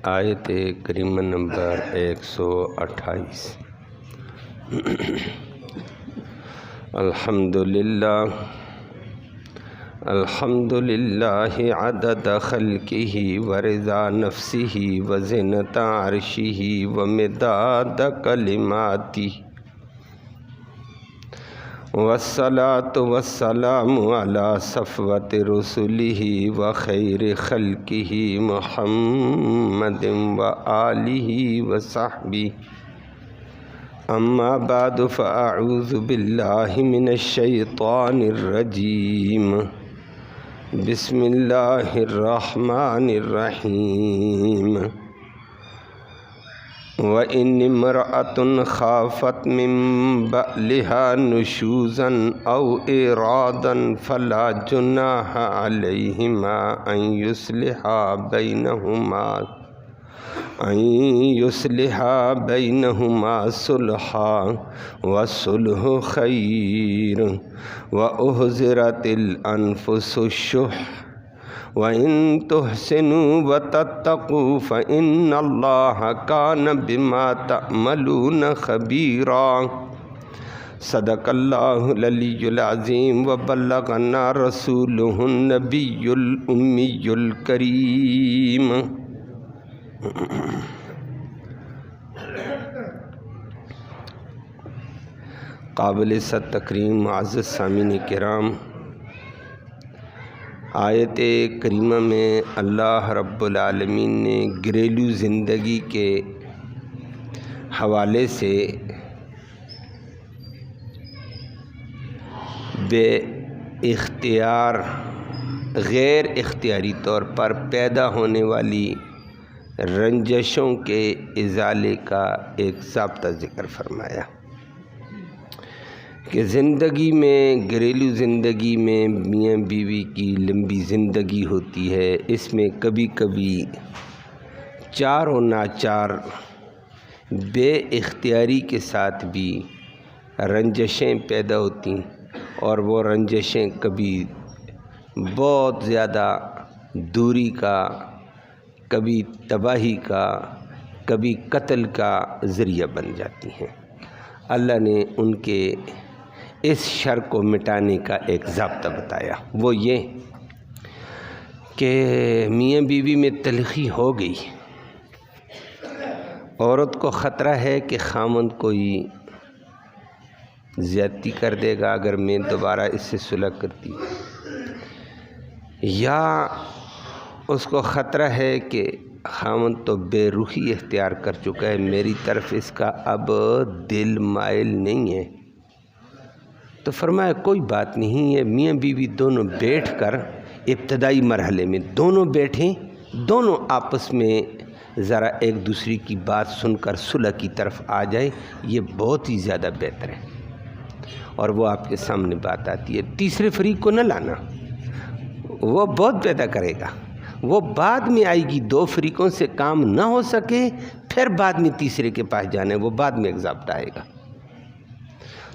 آیت کریمہ نمبر 128۔ الحمدللہ عدد خلقہ ورضا نفسہ وزنۃ عرشہ ومداد کلماتہ، والصلاة والسلام علی صفوت رسلہ وخیر خلقہ محمد وآلہ وصحبہ، اما بعد فاعوذ باللہ من الشیطان الرجیم، بسم اللہ الرحمن الرحیم۔ وَإِنِ امْرَأَةٌ خَافَتْ مِن بَعْلِهَا نُشُوزًا أَوْ إِعْرَاضًا فَلَا جُنَاحَ عَلَيْهِمَا أَن يُصْلِحَا بَيْنَهُمَا صُلْحًا وَالصُّلْحُ خَيْرٌ، وَأُحْضِرَتِ الْأَنفُسُ الشُّحَّ، وَإِن تُحْسِنُوا وَتَتَّقُوا فَإِنَّ اللَّهَ كَانَ بِمَا تَعْمَلُونَ خَبِيرًا۔ صدق اللہ العلی العظیم وبلغنا رسولہ النبی الأمی الکریم۔ قابل صد تکریم معزز سامعین کرام، آیت کریمہ میں اللہ رب العالمین نے گھریلو زندگی کے حوالے سے بے اختیار غیر اختیاری طور پر پیدا ہونے والی رنجشوں کے ازالے کا ایک ضابطہ ذکر فرمایا کہ زندگی میں، گھریلو زندگی میں میاں بیوی کی لمبی زندگی ہوتی ہے، اس میں کبھی کبھی چار و ناچار بے اختیاری کے ساتھ بھی رنجشیں پیدا ہوتی، اور وہ رنجشیں کبھی بہت زیادہ دوری کا، کبھی تباہی کا، کبھی قتل کا ذریعہ بن جاتی ہیں۔ اللہ نے ان کے اس شر کو مٹانے کا ایک ضابطہ بتایا، وہ یہ کہ میاں بیوی میں تلخی ہو گئی، عورت کو خطرہ ہے کہ خامند کوئی زیادتی کر دے گا اگر میں دوبارہ اس سے صلح کرتی، یا اس کو خطرہ ہے کہ خامند تو بے رخی اختیار کر چکا ہے، میری طرف اس کا اب دل مائل نہیں ہے، تو فرمایا کوئی بات نہیں ہے، میاں بیوی دونوں بیٹھ کر ابتدائی مرحلے میں دونوں بیٹھیں، دونوں آپس میں ذرا ایک دوسری کی بات سن کر صلح کی طرف آ جائے، یہ بہت ہی زیادہ بہتر ہے، اور وہ آپ کے سامنے بات آتی ہے۔ تیسرے فریق کو نہ لانا، وہ بہت پیدا کرے گا، وہ بعد میں آئے گی، دو فریقوں سے کام نہ ہو سکے پھر بعد میں تیسرے کے پاس جانا ہے، وہ بعد میں ایک ضابطہ آئے گا۔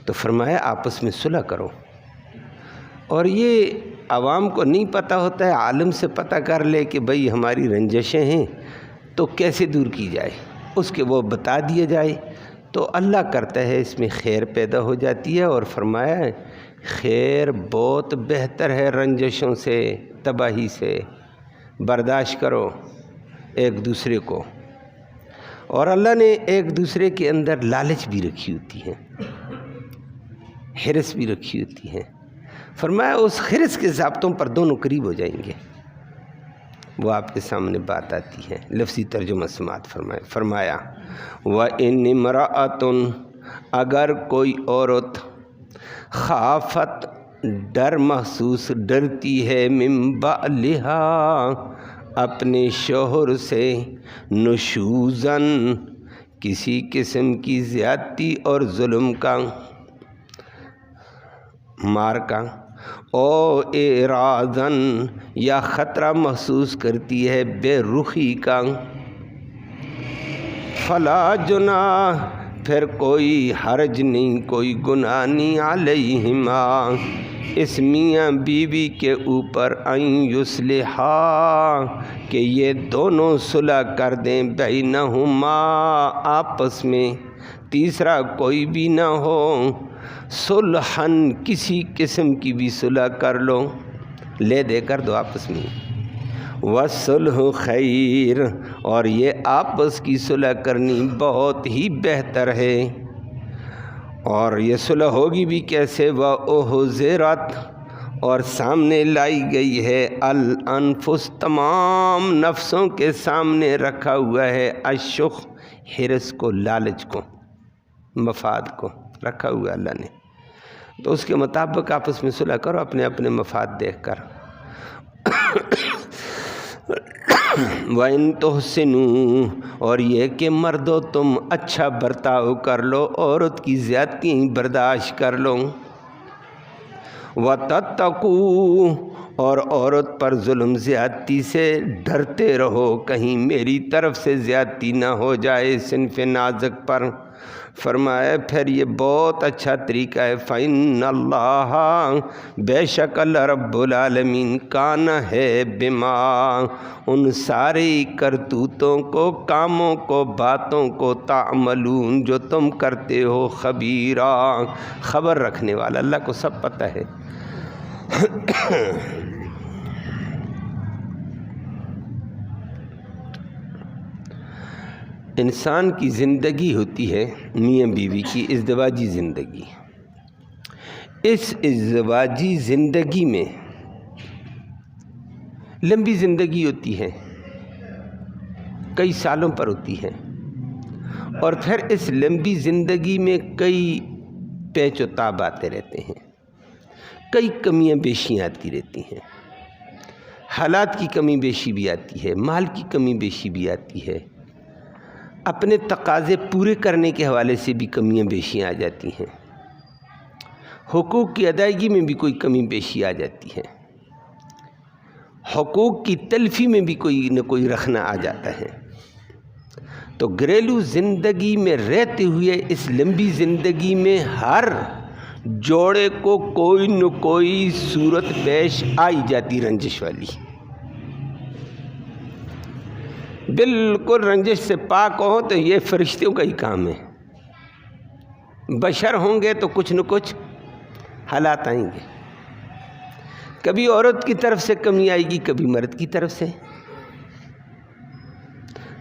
تو فرمایا آپس میں صلح کرو، اور یہ عوام کو نہیں پتہ ہوتا ہے، عالم سے پتہ کر لے کہ بھئی ہماری رنجشیں ہیں تو کیسے دور کی جائے، اس کے وہ بتا دیا جائے، تو اللہ کرتا ہے اس میں خیر پیدا ہو جاتی ہے، اور فرمایا خیر بہت بہتر ہے رنجشوں سے، تباہی سے، برداشت کرو ایک دوسرے کو۔ اور اللہ نے ایک دوسرے کے اندر لالچ بھی رکھی ہوتی ہے، حرص بھی رکھی ہوتی ہے، فرمایا اس حرص کے ضابطوں پر دونوں قریب ہو جائیں گے، وہ آپ کے سامنے بات آتی ہے۔ لفظی ترجمہ سماعت فرمایا وَإِنِ امْرَأَةٌ، اگر کوئی عورت خافت ڈر محسوس ڈرتی ہے من بعلہا اپنے شوہر سے، نشوزاً کسی قسم کی زیادتی اور ظلم کا، مار کا، او اعراضاً یا خطرہ محسوس کرتی ہے بے رخی کا، فلا جناح، پھر کوئی حرج نہیں، کوئی گناہ نہیں، علیہما، اس میاں بیوی کے اوپر ان یصلحا کہ یہ دونوں صلح کر دیں بینہما آپس میں، تیسرا کوئی بھی نہ ہو، صلحن کسی قسم کی بھی صلح کر لو، لے دے کر دو آپس میں، والصلح خیر اور یہ آپس کی صلح کرنی بہت ہی بہتر ہے۔ اور یہ صلح ہوگی بھی کیسے؟ وَأُحْضِرَتْ اور سامنے لائی گئی ہے، الانفس تمام نفسوں کے سامنے رکھا ہوا ہے، الشح حرص کو، لالچ کو، مفاد کو رکھا ہوا ہے اللہ نے، تو اس کے مطابق آپس میں صلح کرو اپنے اپنے مفاد دیکھ کر۔ وَإِن تُحْسِنُوا اور یہ کہ مردو تم اچھا برتاؤ کر لو، عورت کی زیادتی برداشت کر لو، وَتَتَّقُوا اور عورت پر ظلم زیادتی سے ڈرتے رہو، کہیں میری طرف سے زیادتی نہ ہو جائے صنف نازک پر۔ فرمایا پھر یہ بہت اچھا طریقہ ہے، فَإِنَّ اللَّهَ بے شک اللہ رب العالمین کان ہے بما ان سارے کرتوتوں کو، کاموں کو، باتوں کو، تعملون جو تم کرتے ہو، خبیرا خبر رکھنے والا، اللہ کو سب پتہ ہے۔ انسان کی زندگی ہوتی ہے میاں بیوی کی ازدواجی زندگی، اس ازدواجی زندگی میں لمبی زندگی ہوتی ہے، کئی سالوں پر ہوتی ہے، اور پھر اس لمبی زندگی میں کئی پیچ و تاب آتے رہتے ہیں، کئی کمیاں بیشیاں آتی رہتی ہیں، حالات کی کمی بیشی بھی آتی ہے، مال کی کمی بیشی بھی آتی ہے، اپنے تقاضے پورے کرنے کے حوالے سے بھی کمیاں بیشیاں آ جاتی ہیں، حقوق کی ادائیگی میں بھی کوئی کمی بیشی آ جاتی ہے، حقوق کی تلفی میں بھی کوئی نہ کوئی رکھنا آ جاتا ہے۔ تو گھریلو زندگی میں رہتے ہوئے اس لمبی زندگی میں ہر جوڑے کو کوئی نہ کوئی صورت پیش آئی جاتی رنجش والی، بالکل رنجش سے پاک ہو تو یہ فرشتوں کا ہی کام ہے، بشر ہوں گے تو کچھ نہ کچھ حالات آئیں گے، کبھی عورت کی طرف سے کمی آئے گی، کبھی مرد کی طرف سے،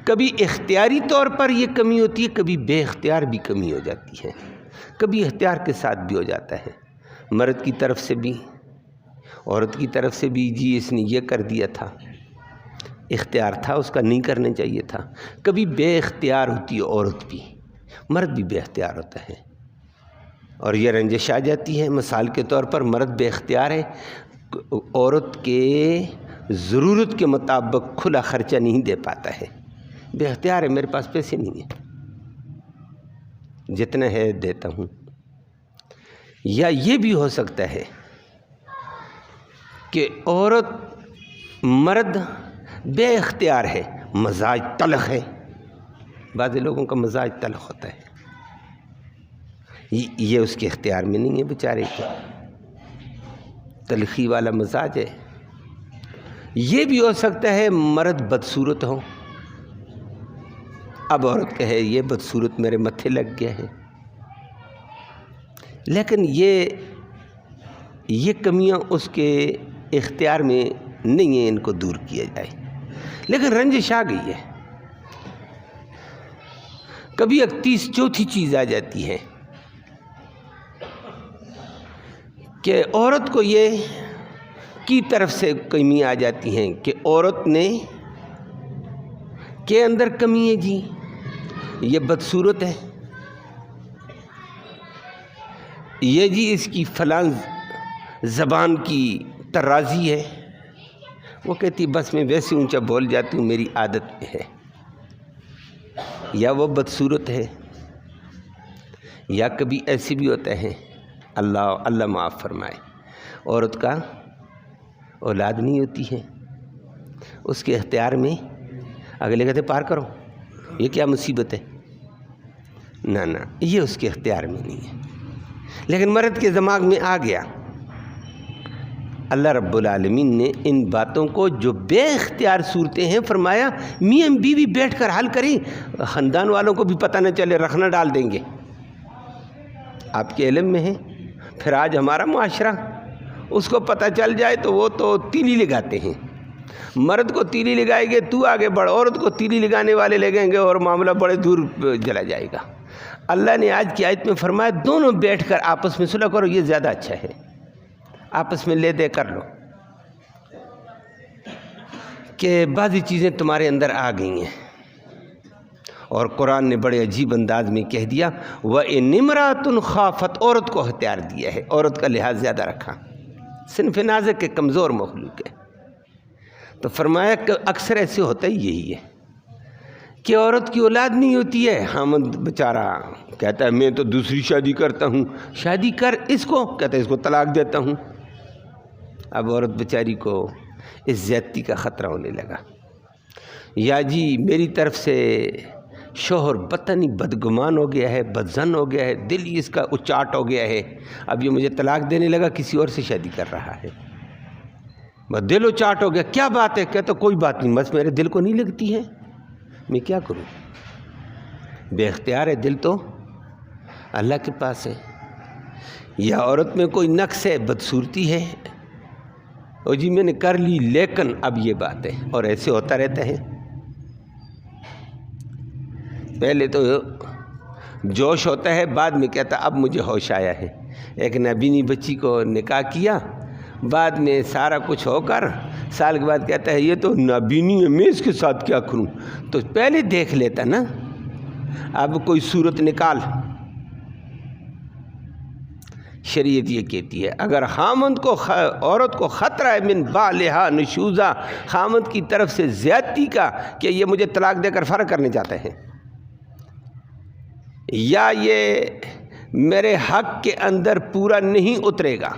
کبھی اختیاری طور پر یہ کمی ہوتی ہے، کبھی بے اختیار بھی کمی ہو جاتی ہے، کبھی اختیار کے ساتھ بھی ہو جاتا ہے، مرد کی طرف سے بھی عورت کی طرف سے بھی، جی اس نے یہ کر دیا تھا، اختیار تھا اس کا، نہیں کرنا چاہیے تھا، کبھی بے اختیار ہوتی ہے عورت بھی، مرد بھی بے اختیار ہوتا ہے، اور یہ رنجش آ جاتی ہے۔ مثال کے طور پر مرد بے اختیار ہے، عورت کے ضرورت کے مطابق کھلا خرچہ نہیں دے پاتا ہے، بے اختیار ہے، میرے پاس پیسے نہیں ہیں، جتنا ہے دیتا ہوں۔ یا یہ بھی ہو سکتا ہے کہ عورت مرد بے اختیار ہے، مزاج تلخ ہے، بعض لوگوں کا مزاج تلخ ہوتا ہے، یہ اس کے اختیار میں نہیں ہے، بیچارے کے تلخی والا مزاج ہے۔ یہ بھی ہو سکتا ہے مرد بدصورت ہو، اب عورت کہے یہ بدصورت میرے متھے لگ گیا ہے، لیکن یہ کمیاں اس کے اختیار میں نہیں ہیں، ان کو دور کیا جائے، لیکن رنجش آ گئی ہے۔ کبھی ایک چوتھی چیز آ جاتی ہے کہ عورت کو یہ کی طرف سے کمی آ جاتی ہیں کہ عورت نے کے اندر کمی ہے، جی یہ بدصورت ہے، یہ جی اس کی فلاں زبان کی ترازی ہے، وہ کہتی بس میں ویسے اونچا بول جاتی ہوں، میری عادت میں ہے، یا وہ بدصورت ہے، یا کبھی ایسے بھی ہوتا ہے، اللہ معاف فرمائے، عورت کا اولاد نہیں ہوتی ہے، اس کے اختیار میں اگلے کہتے پار کرو، یہ کیا مصیبت ہے، نہ یہ اس کے اختیار میں نہیں ہے، لیکن مرد کے دماغ میں آ گیا اللہ رب العالمین نے ان باتوں کو جو بے اختیار صورتیں ہیں فرمایا میاں بیوی بیٹھ کر حل کریں، خاندان والوں کو بھی پتہ نہ چلے، رکھنا ڈال دیں گے، آپ کے علم میں ہے۔ پھر آج ہمارا معاشرہ اس کو پتہ چل جائے تو وہ تو تیلی لگاتے ہیں، مرد کو تیلی لگائے گے تو آگے بڑھ، عورت کو تیلی لگانے والے لگیں گے اور معاملہ بڑے دور چلا جائے گا۔ اللہ نے آج کی آیت میں فرمایا دونوں بیٹھ کر آپس میں صلح کرو، یہ زیادہ اچھا ہے، آپس میں لے دے کر لو کہ بعضی چیزیں تمہارے اندر آ گئی ہیں۔ اور قرآن نے بڑے عجیب انداز میں کہہ دیا وَإِنِ امْرَأَةٌ خَافَتْ، عورت کو اختیار دیا ہے، عورت کا لحاظ زیادہ رکھا، صنف نازک کے کمزور مخلوق ہے۔ تو فرمایا کہ اکثر ایسے ہوتا ہی یہی ہے کہ عورت کی اولاد نہیں ہوتی ہے، خامند بیچارہ کہتا ہے میں تو دوسری شادی کرتا ہوں، شادی کر اس کو، کہتا ہے اس کو طلاق دیتا ہوں۔ اب عورت بیچاری کو اس زیادتی کا خطرہ ہونے لگا، یا جی میری طرف سے شوہر بدتنی بدگمان ہو گیا ہے، بدظن ہو گیا ہے، دل ہی اس کا اچاٹ ہو گیا ہے، اب یہ مجھے طلاق دینے لگا، کسی اور سے شادی کر رہا ہے، بس دل اچاٹ ہو گیا، کیا بات ہے؟ کہتا کوئی بات نہیں، بس میرے دل کو نہیں لگتی ہے، میں کیا کروں؟ بے اختیار ہے، دل تو اللہ کے پاس ہے۔ یا عورت میں کوئی نقص ہے، بدصورتی ہے، اور جی میں نے کر لی لیکن اب یہ بات ہے، اور ایسے ہوتا رہتا ہے۔ پہلے تو جوش ہوتا ہے، بعد میں کہتا اب مجھے ہوش آیا ہے۔ ایک نابینی بچی کو نکاح کیا، بعد میں سارا کچھ ہو کر سال کے بعد کہتا ہے یہ تو نابینی ہے، میں اس کے ساتھ کیا کروں؟ تو پہلے دیکھ لیتا نا، اب کوئی صورت نکال۔ شریعت یہ کہتی ہے اگر خامند کو عورت کو خطرہ ہے من بالہا نشوزہ، خامند کی طرف سے زیادتی کا کہ یہ مجھے طلاق دے کر فرق کرنے چاہتے ہیں، یا یہ میرے حق کے اندر پورا نہیں اترے گا،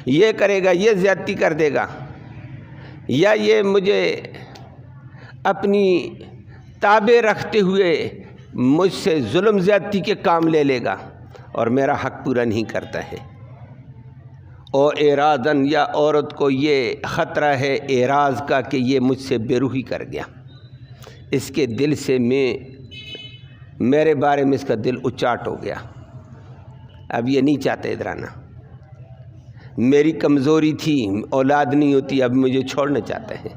یہ کرے گا، یہ زیادتی کر دے گا، یا یہ مجھے اپنی تابع رکھتے ہوئے مجھ سے ظلم زیادتی کے کام لے لے گا اور میرا حق پورا نہیں کرتا ہے، اور ارادن، یا عورت کو یہ خطرہ ہے اعراض کا کہ یہ مجھ سے بے روحی کر گیا، اس کے دل سے میرے بارے میں اس کا دل اچاٹ ہو گیا، اب یہ نہیں چاہتے ادھر آنا، میری کمزوری تھی اولاد نہیں ہوتی، اب مجھے چھوڑنا چاہتا ہے،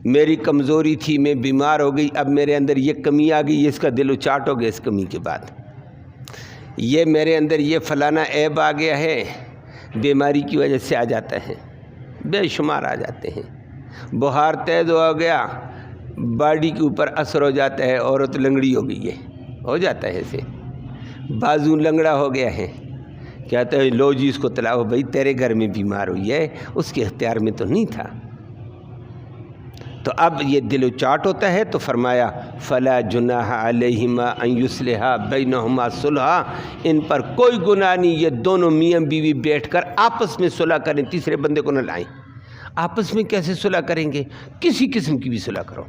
میری کمزوری تھی میں بیمار ہو گئی، اب میرے اندر یہ کمی آ گئی، اس کا دل اچاٹ ہو گیا اس کمی کے بعد، یہ میرے اندر یہ فلانا عیب آ گیا ہے، بیماری کی وجہ سے آ جاتا ہے، بے شمار آ جاتے ہیں، بخار تیز ہو گیا، باڈی کے اوپر اثر ہو جاتا ہے، عورت لنگڑی ہو گئی ہے، ہو جاتا ہے ایسے، بازو لنگڑا ہو گیا ہے، کہتے ہیں لو جی اس کو طلاق، بھائی تیرے گھر میں بیمار ہوئی ہے، اس کے اختیار میں تو نہیں تھا۔ تو اب یہ دل و چاٹ ہوتا ہے تو فرمایا فلا جناح علیہما ان یصلحا بینہما صلحا، ان پر کوئی گناہ نہیں، یہ دونوں میاں بیوی بیٹھ کر آپس میں صلح کریں، تیسرے بندے کو نہ لائیں۔ آپس میں کیسے صلح کریں گے؟ کسی قسم کی بھی صلح کرو،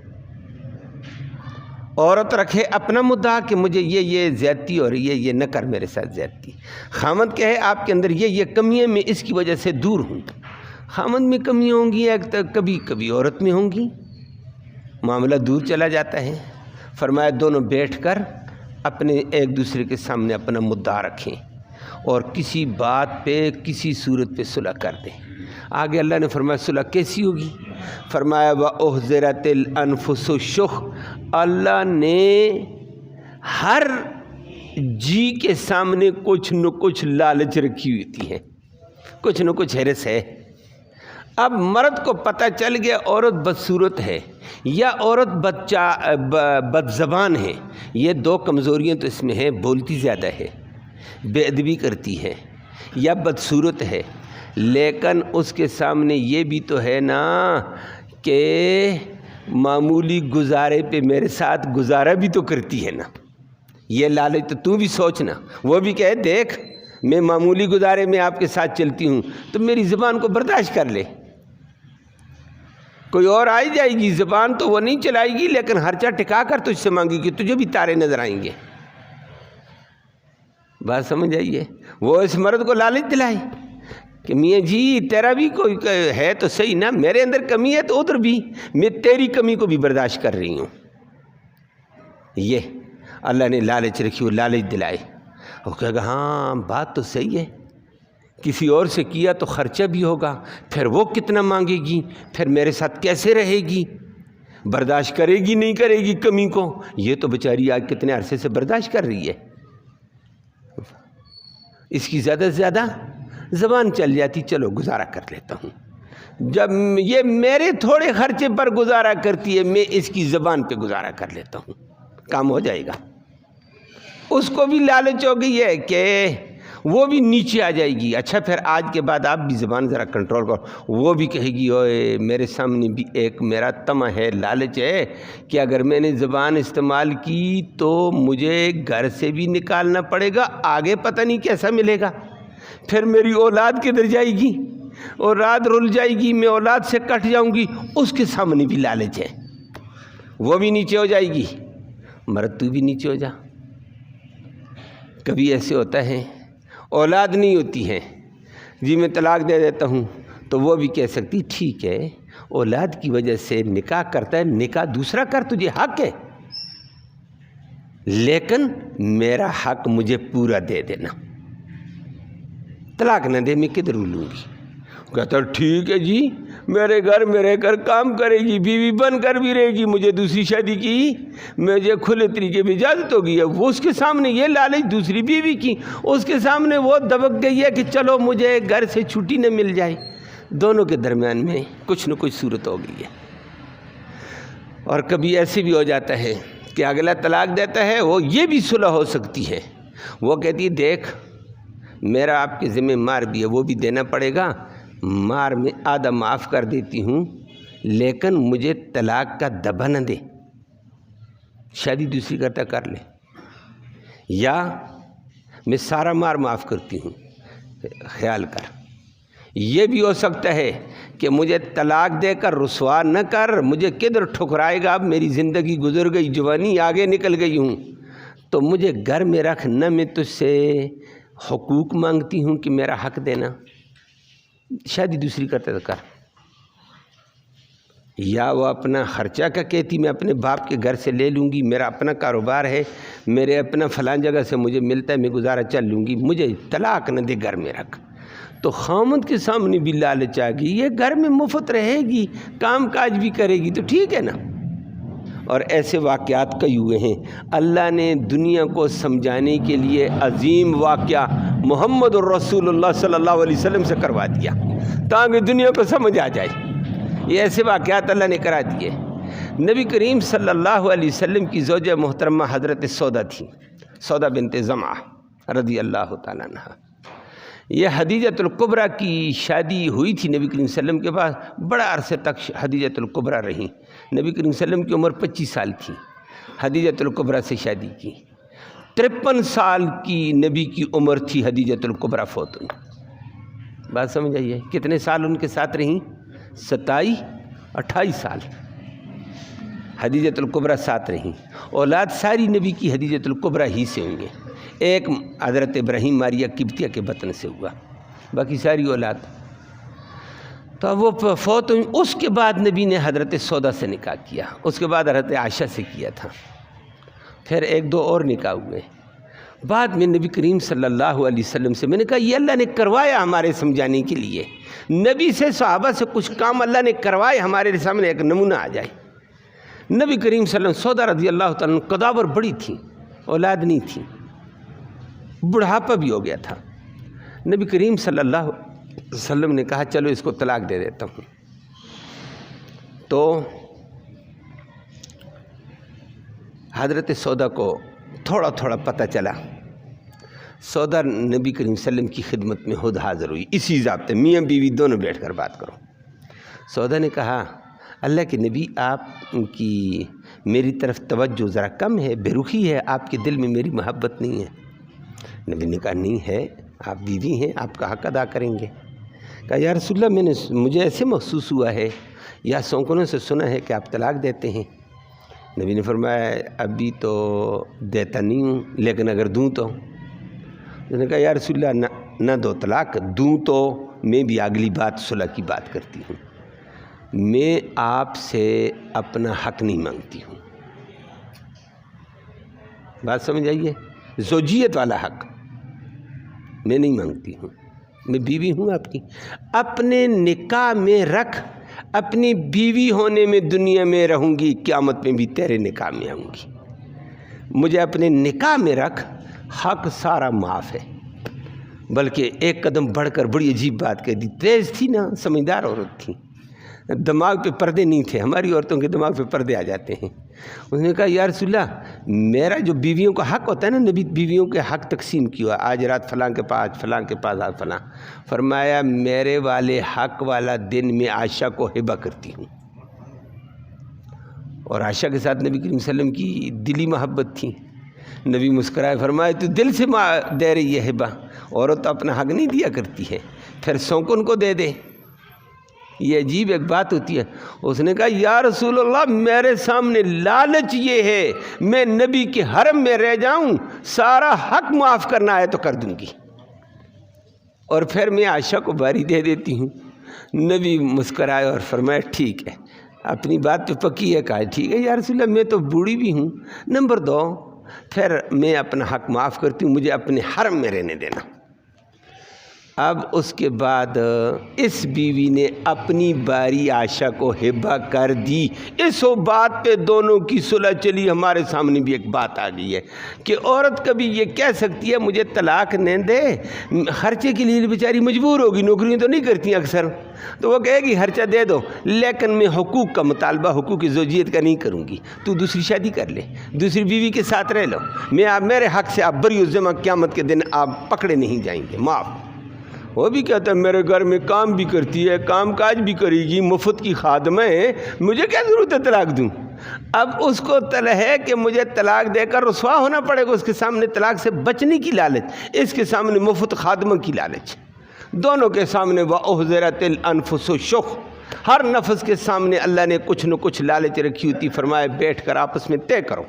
عورت رکھے اپنا مدعا کہ مجھے یہ زیادتی اور یہ نہ کر میرے ساتھ زیادتی، خامند کہے آپ کے اندر یہ کمیاں میں اس کی وجہ سے دور ہوں، خامند میں کمیاں ہوں گی، کبھی کبھی عورت میں ہوں گی، معاملہ دور چلا جاتا ہے۔ فرمایا دونوں بیٹھ کر اپنے ایک دوسرے کے سامنے اپنا مدعا رکھیں اور کسی بات پہ کسی صورت پہ صلح کر دیں۔ آگے اللہ نے فرمایا صلح کیسی ہوگی؟ فرمایا وَأُحْضِرَتِ الْأَنفُسُ الشُّحَّ، اللہ نے ہر جی کے سامنے کچھ نہ کچھ لالچ رکھی ہوتی ہے، کچھ نہ کچھ حرص ہے۔ اب مرد کو پتہ چل گیا عورت بدصورت ہے یا عورت بد زبان ہے، یہ دو کمزوریاں تو اس میں ہیں، بولتی زیادہ ہے، بے ادبی کرتی ہے یا بدصورت ہے، لیکن اس کے سامنے یہ بھی تو ہے نا کہ معمولی گزارے پہ میرے ساتھ گزارا بھی تو کرتی ہے نا، یہ لالچ تو بھی سوچنا، وہ بھی کہے دیکھ میں معمولی گزارے میں آپ کے ساتھ چلتی ہوں تو میری زبان کو برداشت کر لے، کوئی اور آئی جائے گی زبان تو وہ نہیں چلائے گی، لیکن خرچہ ٹکا کر تجھ سے مانگے گی، تجھے بھی تارے نظر آئیں گے۔ بات سمجھ آئیے؟ وہ اس مرد کو لالچ دلائے کہ میاں جی تیرا بھی کوئی ہے تو صحیح نا، میرے اندر کمی ہے تو ادھر بھی میں تیری کمی کو بھی برداشت کر رہی ہوں۔ یہ اللہ نے لالچ رکھی، وہ لالچ دلائے، وہ کہے گا ہاں بات تو صحیح ہے، کسی اور سے کیا تو خرچہ بھی ہوگا، پھر وہ کتنا مانگے گی، پھر میرے ساتھ کیسے رہے گی، برداشت کرے گی نہیں کرے گی کمی کو؟ یہ تو بیچاری آج کتنے عرصے سے برداشت کر رہی ہے، اس کی زیادہ سے زیادہ زبان چل جاتی، چلو گزارا کر لیتا ہوں۔ جب یہ میرے تھوڑے خرچے پر گزارا کرتی ہے، میں اس کی زبان پہ گزارا کر لیتا ہوں، کام ہو جائے گا۔ اس کو بھی لالچ ہو گئی ہے کہ وہ بھی نیچے آ جائے گی، اچھا پھر آج کے بعد آپ بھی زبان ذرا کنٹرول کرو، وہ بھی کہے گی اوئے میرے سامنے بھی ایک میرا طمع ہے، لالچ ہے کہ اگر میں نے زبان استعمال کی تو مجھے گھر سے بھی نکالنا پڑے گا، آگے پتہ نہیں کیسا ملے گا، پھر میری اولاد کدھر جائے گی، اولاد رل جائے گی، میں اولاد سے کٹ جاؤں گی، اس کے سامنے بھی لالچ ہے، وہ بھی نیچے ہو جائے گی، مرد تو بھی نیچے ہو جا۔ کبھی ایسے ہوتا ہے اولاد نہیں ہوتی ہے، جی میں طلاق دے دیتا ہوں، تو وہ بھی کہہ سکتی ٹھیک ہے اولاد کی وجہ سے نکاح کرتا ہے، نکاح دوسرا کر، تجھے حق ہے، لیکن میرا حق مجھے پورا دے دینا، طلاق نہ دے میں کدھر لوں گی؟ کہتا ٹھیک ہے جی، میرے گھر میں رہ کر کام کرے گی، بیوی بن کر بھی رہے گی، مجھے دوسری شادی کی مجھے کھلے طریقے بھی اجازت ہوگی ہے، وہ اس کے سامنے یہ لالچ دوسری بیوی کی، اس کے سامنے وہ دبک گئی ہے کہ چلو مجھے گھر سے چھٹی نہ مل جائے، دونوں کے درمیان میں کچھ نہ کچھ صورت ہو گئی ہے۔ اور کبھی ایسے بھی ہو جاتا ہے کہ اگلا طلاق دیتا ہے، وہ یہ بھی صلح ہو سکتی ہے، وہ کہتی ہے دیکھ میرا آپ کے ذمہ مار بھی ہے، وہ بھی دینا پڑے گا، مار میں آدھا معاف کر دیتی ہوں، لیکن مجھے طلاق کا دبا نہ دے، شادی دوسری کرتا کر لے، یا میں سارا مار معاف کرتی ہوں، خیال کر۔ یہ بھی ہو سکتا ہے کہ مجھے طلاق دے کر رسوا نہ کر، مجھے کدھر ٹھکرائے گا، اب میری زندگی گزر گئی، جوانی آگے نکل گئی ہوں، تو مجھے گھر میں رکھ، نہ میں تجھ سے حقوق مانگتی ہوں کہ میرا حق دینا، شادی دوسری کرتے تو کر۔ یا وہ اپنا خرچہ کا کہتی میں اپنے باپ کے گھر سے لے لوں گی، میرا اپنا کاروبار ہے، میرے اپنا فلاں جگہ سے مجھے ملتا ہے، میں گزارا چل لوں گی، مجھے طلاق نہ دے، گھر میں رکھ۔ تو خامند کے سامنے بھی لالچ آ گئی، یہ گھر میں مفت رہے گی، کام کاج بھی کرے گی تو ٹھیک ہے نا۔ اور ایسے واقعات کئی ہوئے ہیں، اللہ نے دنیا کو سمجھانے کے لیے عظیم واقعہ محمد الرسول اللہ صلی اللہ علیہ وسلم سے کروا دیا تاکہ دنیا کو سمجھ آ جائے۔ یہ ایسے واقعات اللہ نے کرا دیے۔ نبی کریم صلی اللہ علیہ وسلم کی زوجہ محترمہ حضرت سودا تھی، سودا بنت زمعہ رضی اللہ تعالیٰ عنہ۔ یہ خدیجۃ الکبریٰ کی شادی ہوئی تھی نبی کریم صلی اللہ علیہ وسلم کے پاس، بڑا عرصے تک خدیجۃ الکبریٰ رہیں۔ نبی کریم صلی اللہ علیہ وسلم کی عمر 25 سال تھی، خدیجۃ الکبریٰ سے شادی کی۔ 53 سال کی نبی کی عمر تھی، خدیجۃ الکبریٰ فوت ہوئی۔ بات سمجھ آئیے، کتنے سال ان کے ساتھ رہیں؟ 28 سال خدیجۃ الکبریٰ ساتھ رہیں۔ اولاد ساری نبی کی خدیجۃ الکبریٰ ہی سے ہوئیں گے، ایک حضرت ابراہیم ماریہ قبطیہ کے بطن سے ہوا، باقی ساری اولاد۔ تو وہ فوت ہوئی، اس کے بعد نبی نے حضرت سودا سے نکاح کیا، اس کے بعد حضرت عائشہ سے کیا تھا، پھر ایک دو اور نکاح ہوئے۔ بعد میں نبی کریم صلی اللہ علیہ وسلم سے میں نے کہا یہ اللہ نے کروایا ہمارے سمجھانے کے لیے، نبی سے صحابہ سے کچھ کام اللہ نے کروائے، ہمارے سامنے ایک نمونہ آ جائے۔ نبی کریم صلی اللہ علیہ وسلم، سودا رضی اللہ تعالیٰ عنہ قداور بڑی تھی، اولاد نہیں تھی، بڑھاپا بھی ہو گیا تھا۔ نبی کریم صلی اللہ علیہ وسلم نے کہا چلو اس کو طلاق دے دیتا ہوں۔ تو حضرت سودا کو تھوڑا تھوڑا پتہ چلا، سودا نبی کریم صلی اللہ علیہ وسلم کی خدمت میں خود حاضر ہوئی، اسی ضابطے، میاں بیوی دونوں بیٹھ کر بات کرو۔ سودا نے کہا اللہ کے نبی آپ کی میری طرف توجہ ذرا کم ہے، بے رخی ہے، آپ کے دل میں میری محبت نہیں ہے۔ نبی نے کہا نہیں ہے، آپ بیوی ہیں، آپ کا حق ادا کریں گے۔ کہا یا رسول اللہ مجھے ایسے محسوس ہوا ہے یا سونکنوں سے سنا ہے کہ آپ طلاق دیتے ہیں۔ نبی نے فرمایا ابھی تو دیتا نہیں ہوں، لیکن اگر دوں تو؟ اس نے کہا یا رسول اللہ نہ دو طلاق، دوں تو میں بھی اگلی بات صلح کی بات کرتی ہوں۔ میں آپ سے اپنا حق نہیں مانگتی ہوں، بات سمجھ آئیے؟ زوجیت والا حق میں نہیں مانگتی ہوں۔ میں بیوی ہوں آپ کی، اپنے نکاح میں رکھ، اپنی بیوی ہونے میں دنیا میں رہوں گی، قیامت میں بھی تیرے نکاح میں آؤں گی۔ مجھے اپنے نکاح میں رکھ، حق سارا معاف ہے۔ بلکہ ایک قدم بڑھ کر بڑی عجیب بات کہہ دی، تیز تھی نا، سمجھدار عورت تھی، دماغ پہ پردے نہیں تھے، ہماری عورتوں کے دماغ پہ پردے آ جاتے ہیں۔ اس نے کہا یا رسول اللہ، میرا جو بیویوں کا حق ہوتا ہے نا، نبی بیویوں کے حق تقسیم کیا، آج رات فلاں کے پاس، فلاں کے پاس، آج فلاں، فرمایا میرے والے حق والا دن میں عائشہ کو ہبہ کرتی ہوں۔ اور عائشہ کے ساتھ نبی کریم صلی اللہ علیہ وسلم کی دلی محبت تھی۔ نبی مسکرائے، فرمایا تو دل سے دے رہی ہے ہبہ، عورت تو اپنا حق نہیں دیا کرتی ہے، پھر سونکن کو دے دے۔ یہ عجیب ایک بات ہوتی ہے۔ اس نے کہا یا رسول اللہ، میرے سامنے لالچ یہ ہے میں نبی کے حرم میں رہ جاؤں، سارا حق معاف کرنا ہے تو کر دوں گی، اور پھر میں عائشہ کو باری دے دیتی ہوں۔ نبی مسکرائے اور فرمایا ٹھیک ہے، اپنی بات پہ پکی ہے، کہا ٹھیک ہے یا رسول اللہ، میں تو بوڑھی بھی ہوں، نمبر 2 پھر میں اپنا حق معاف کرتی ہوں، مجھے اپنے حرم میں رہنے دینا۔ اب اس کے بعد اس بیوی نے اپنی باری عائشہ کو ہبہ کر دی۔ اس بات پہ دونوں کی صلح چلی۔ ہمارے سامنے بھی ایک بات آ گئی ہے کہ عورت کبھی یہ کہہ سکتی ہے مجھے طلاق نہیں دے، خرچے کے لیے بیچاری مجبور ہوگی، نوکریاں تو نہیں کرتی اکثر، تو وہ کہے گی خرچہ دے دو، لیکن میں حقوق کا مطالبہ، حقوق زوجیت کا نہیں کروں گی، تو دوسری شادی کر لے، دوسری بیوی کے ساتھ رہ لو، میرے حق سے آپ بری الذمہ، قیامت کے دن آپ پکڑے نہیں جائیں گے، معاف۔ وہ بھی کہتا ہے میرے گھر میں کام بھی کرتی ہے، کام کاج بھی کرے گی، مفت کی خادمہ ہے، مجھے کیا ضرورت ہے طلاق دوں؟ اب اس کو ہے کہ مجھے طلاق دے کر رسوا ہونا پڑے گا، اس کے سامنے طلاق سے بچنے کی لالچ، اس کے سامنے مفت خادمہ کی لالچ، دونوں کے سامنے وَأُحْضِرَتِ الْأَنفُسُ الشُّحَّ، ہر نفس کے سامنے اللہ نے کچھ نہ کچھ لالچ رکھی ہوتی، فرمایا بیٹھ کر آپس میں طے کرو،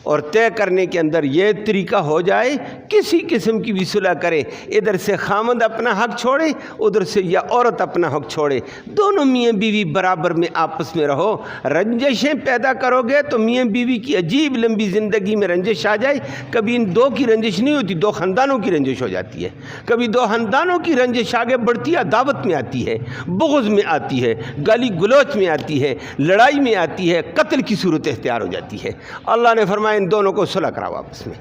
اور طے کرنے کے اندر یہ طریقہ ہو جائے، کسی قسم کی بھی صلح کرے، ادھر سے خامند اپنا حق چھوڑے، ادھر سے یا عورت اپنا حق چھوڑے، دونوں میاں بیوی برابر میں آپس میں رہو۔ رنجشیں پیدا کرو گے تو میاں بیوی کی عجیب لمبی زندگی میں رنجش آ جائے۔ کبھی ان دو کی رنجش نہیں ہوتی، 2 خاندانوں کی رنجش ہو جاتی ہے، کبھی 2 خاندانوں کی رنجش آگے بڑھتی ہے، عداوت میں آتی ہے، بغض میں آتی ہے، گالی گلوچ میں آتی ہے، لڑائی میں آتی ہے، قتل کی صورت اختیار ہو جاتی ہے۔ اللہ نے فرمایا ان دونوں کو صلح کراؤ آپس میں،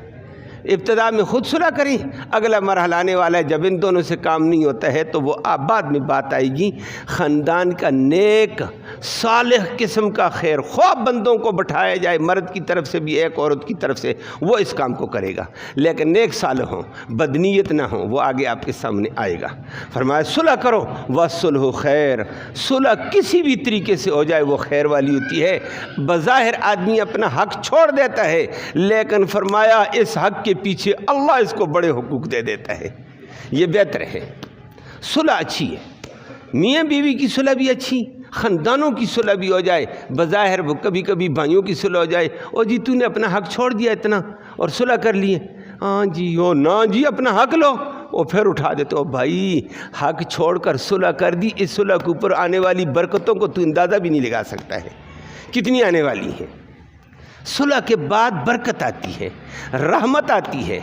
ابتدا میں خود صلح کریں، اگلا مرحلہ آنے والا ہے جب ان دونوں سے کام نہیں ہوتا ہے تو وہ بعد میں بات آئے گی، خاندان کا نیک صالح قسم کا خیر خواہ بندوں کو بٹھایا جائے، مرد کی طرف سے بھی ایک، عورت کی طرف سے، وہ اس کام کو کرے گا، لیکن نیک صالح ہوں، بدنیت نہ ہوں، وہ آگے آپ کے سامنے آئے گا۔ فرمایا صلح کرو، وَالصُّلْحُ خیر، صلح کسی بھی طریقے سے ہو جائے وہ خیر والی ہوتی ہے۔ بظاہر آدمی اپنا حق چھوڑ دیتا ہے، لیکن فرمایا اس حق کے پیچھے اللہ اس کو بڑے حقوق دے دیتا ہے، یہ بہتر ہے۔ صلح اچھی ہے، میاں بیوی کی صلح بھی اچھی، خاندانوں کی صلح بھی ہو جائے، بظاہر وہ کبھی کبھی بھائیوں کی صلح ہو جائے، او جی تو نے اپنا حق چھوڑ دیا اتنا اور صلح کر لیے، ہاں جی او نا جی اپنا حق لو، اور پھر اٹھا دیتے ہو بھائی حق چھوڑ کر صلح کر دی، اس صلح کے اوپر آنے والی برکتوں کو تو اندازہ بھی نہیں لگا سکتا ہے کتنی آنے والی ہیں۔ صلح کے بعد برکت آتی ہے، رحمت آتی ہے،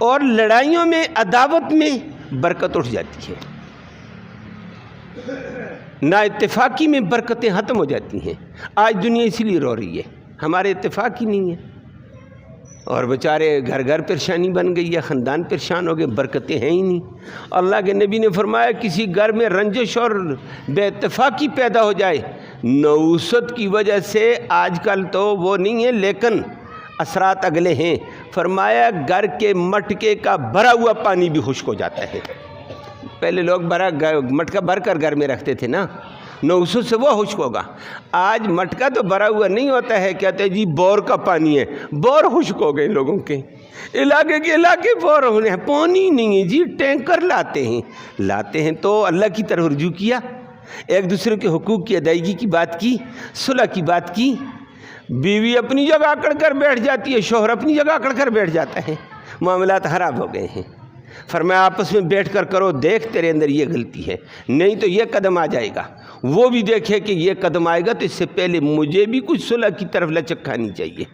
اور لڑائیوں میں، عداوت میں برکت اٹھ جاتی ہے، نا اتفاقی میں برکتیں ختم ہو جاتی ہیں۔ آج دنیا اسی لیے رو رہی ہے، ہمارے اتفاق ہی نہیں ہے، اور بیچارے گھر گھر پریشانی بن گئی ہے، خاندان پریشان ہو گئے، برکتیں ہیں ہی نہیں۔ اللہ کے نبی نے فرمایا کسی گھر میں رنجش اور بے اتفاقی پیدا ہو جائے، نوست کی وجہ سے، آج کل تو وہ نہیں ہے لیکن اثرات اگلے ہیں، فرمایا گھر کے مٹکے کا بھرا ہوا پانی بھی خشک ہو جاتا ہے۔ پہلے لوگ مٹکا بھر کر گھر میں رکھتے تھے نا، نوست سے وہ خشک ہوگا۔ آج مٹکا تو بھرا ہوا نہیں ہوتا ہے، کہتے ہیں جی بور کا پانی ہے، بور خشک ہو گئے لوگوں کے علاقے کے علاقے، بور ہونے ہیں، پانی نہیں ہے جی، ٹینکر لاتے ہیں تو اللہ کی طرف رجوع کیا، ایک دوسرے کے حقوق کی ادائیگی کی بات کی، صلح کی بات کی، بیوی اپنی جگہ اکڑ کر بیٹھ جاتی ہے، شوہر اپنی جگہ اکڑ کر بیٹھ جاتا ہے، معاملات خراب ہو گئے ہیں۔ فرمایا آپس میں بیٹھ کر کرو، دیکھ تیرے اندر یہ غلطی ہے، نہیں تو یہ قدم آ جائے گا، وہ بھی دیکھے کہ یہ قدم آئے گا، تو اس سے پہلے مجھے بھی کچھ صلح کی طرف لچک کھانی چاہیے۔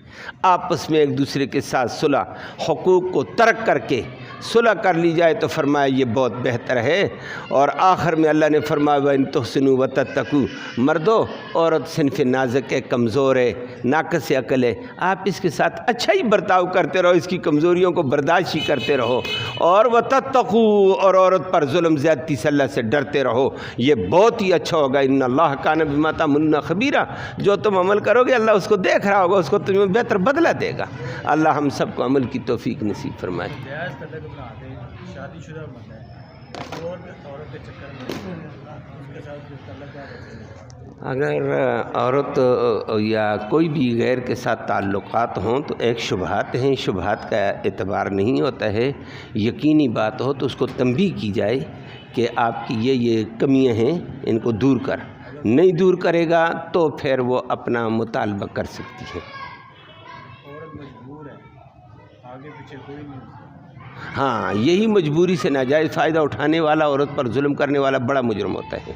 آپس میں ایک دوسرے کے ساتھ صلح، حقوق کو ترک کر کے صلح کر لی جائے تو فرمایا یہ بہت بہتر ہے۔ اور آخر میں اللہ نے فرمایا وَإِن تُحْسِنُوا وَتَتَّقُوا، مردو عورت صنف نازک ہے، کمزور ہے، ناقص عقل ہے، آپ اس کے ساتھ اچھا ہی برتاؤ کرتے رہو، اس کی کمزوریوں کو برداشت ہی کرتے رہو، اور وَتَتَّقُوا، اور عورت پر ظلم زیادتی سے اللہ سے ڈرتے رہو، یہ بہت ہی اچھا ہوگا۔ ان اللہ کان بما تعملون خبیرا، جو تم عمل کرو گے اللہ اس کو دیکھ رہا ہوگا، اس کو تمہیں بہتر بدلہ دے گا۔ اللہ ہم سب کو عمل کی توفیق نصیب فرمائے۔ شادی شدہ بندہ ہے اور عورت کے چکر میں اس کے ساتھ تعلق ہے، اگر عورت یا کوئی بھی غیر کے ساتھ تعلقات ہوں تو ایک شبہات ہیں، شبہات کا اعتبار نہیں ہوتا ہے، یقینی بات ہو تو اس کو تنبیہ کی جائے کہ آپ کی یہ کمیاں ہیں، ان کو دور کر، نہیں دور کرے گا تو پھر وہ اپنا مطالبہ کر سکتی ہے۔ عورت مجبور ہے، آگے پیچھے کوئی نہیں۔ ہاں، یہی مجبوری سے ناجائز فائدہ اٹھانے والا، عورت پر ظلم کرنے والا بڑا مجرم ہوتا ہے،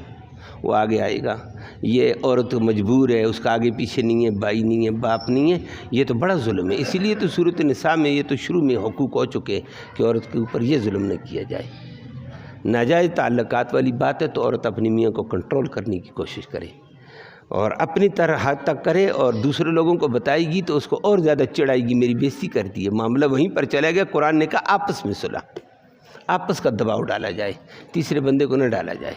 وہ آگے آئے گا۔ یہ عورت مجبور ہے، اس کا آگے پیچھے نہیں ہے، بھائی نہیں ہے، باپ نہیں ہے، یہ تو بڑا ظلم ہے۔ اسی لیے تو صورت نساء میں یہ تو شروع میں حقوق ہو چکے کہ عورت کے اوپر یہ ظلم نہ کیا جائے۔ ناجائز تعلقات والی بات ہے تو عورت اپنی میاں کو کنٹرول کرنے کی کوشش کرے اور اپنی طرح حد تک کرے، اور دوسرے لوگوں کو بتائے گی تو اس کو اور زیادہ چڑھائے گی، میری بےزتی کرتی ہے، معاملہ وہیں پر چلا گیا۔ قرآن نے کہا آپس میں صلح، آپس کا دباؤ ڈالا جائے، تیسرے بندے کو نہ ڈالا جائے،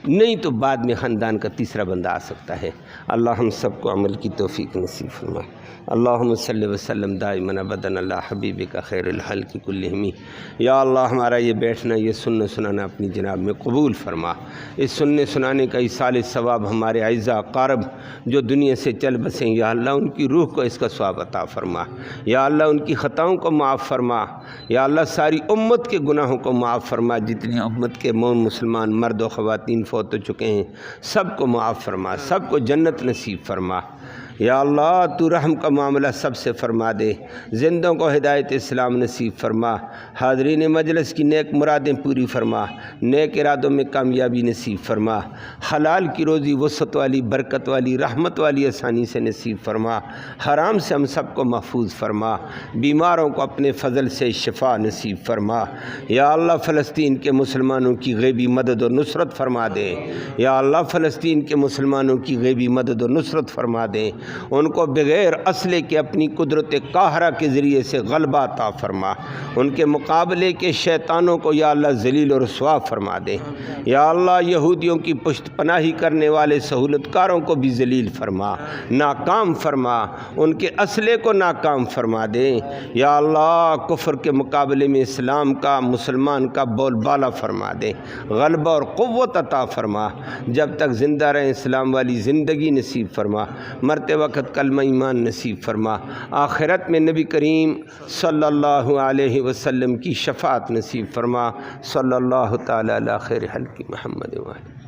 نہیں تو بعد میں خاندان کا تیسرا بندہ آ سکتا ہے۔ اللہ ہم سب کو عمل کی توفیق نصیب فرمائے۔ اللہم صلی وسلم دائما ابدا علی حبیبک خیر الخلق کلہم۔ یا اللہ ہمارا یہ بیٹھنا، یہ سننا سنانا اپنی جناب میں قبول فرما۔ اس سننے سنانے کا ایصال ثواب ہمارے اعزاء اقارب جو دنیا سے چل بسیں، یا اللہ ان کی روح کو اس کا ثواب عطا فرما، یا اللہ ان کی خطاؤں کو معاف فرما، یا اللہ ساری امت کے گناہوں کو معاف فرما، جتنی امت کے مسلمان مرد و خواتین فوت ہو چکے ہیں سب کو معاف فرما، سب کو جنت نصیب فرما۔ یا اللہ تو رحم کا معاملہ سب سے فرما دے، زندوں کو ہدایت اسلام نصیب فرما، حاضرین مجلس کی نیک مرادیں پوری فرما، نیک ارادوں میں کامیابی نصیب فرما، حلال کی روزی وسعت والی، برکت والی، رحمت والی آسانی سے نصیب فرما، حرام سے ہم سب کو محفوظ فرما، بیماروں کو اپنے فضل سے شفا نصیب فرما۔ یا اللہ فلسطین کے مسلمانوں کی غیبی مدد و نصرت فرما دے، یا اللہ فلسطین کے مسلمانوں کی غیبی مدد و نصرت فرما دے، ان کو بغیر اسلحے کے اپنی قدرت قاہرہ کے ذریعے سے غلبہ عطا فرما، ان کے مقابلے کے شیطانوں کو یا اللہ ذلیل و رسوا فرما دے، یا اللہ یہودیوں کی پشت پناہی کرنے والے سہولت کاروں کو بھی ذلیل فرما، ناکام فرما، ان کے اسلحے کو ناکام فرما دے، یا اللہ کفر کے مقابلے میں اسلام کا، مسلمان کا بول بالا فرما دے، غلبہ اور قوت عطا فرما، جب تک زندہ رہیں اسلام والی زندگی نصیب فرما، مرتے وقت کلمہ ایمان نصیب فرما، آخرت میں نبی کریم صلی اللہ علیہ وسلم کی شفاعت نصیب فرما۔ صلی اللہ تعالی علی خیر خلق محمد وآلہ۔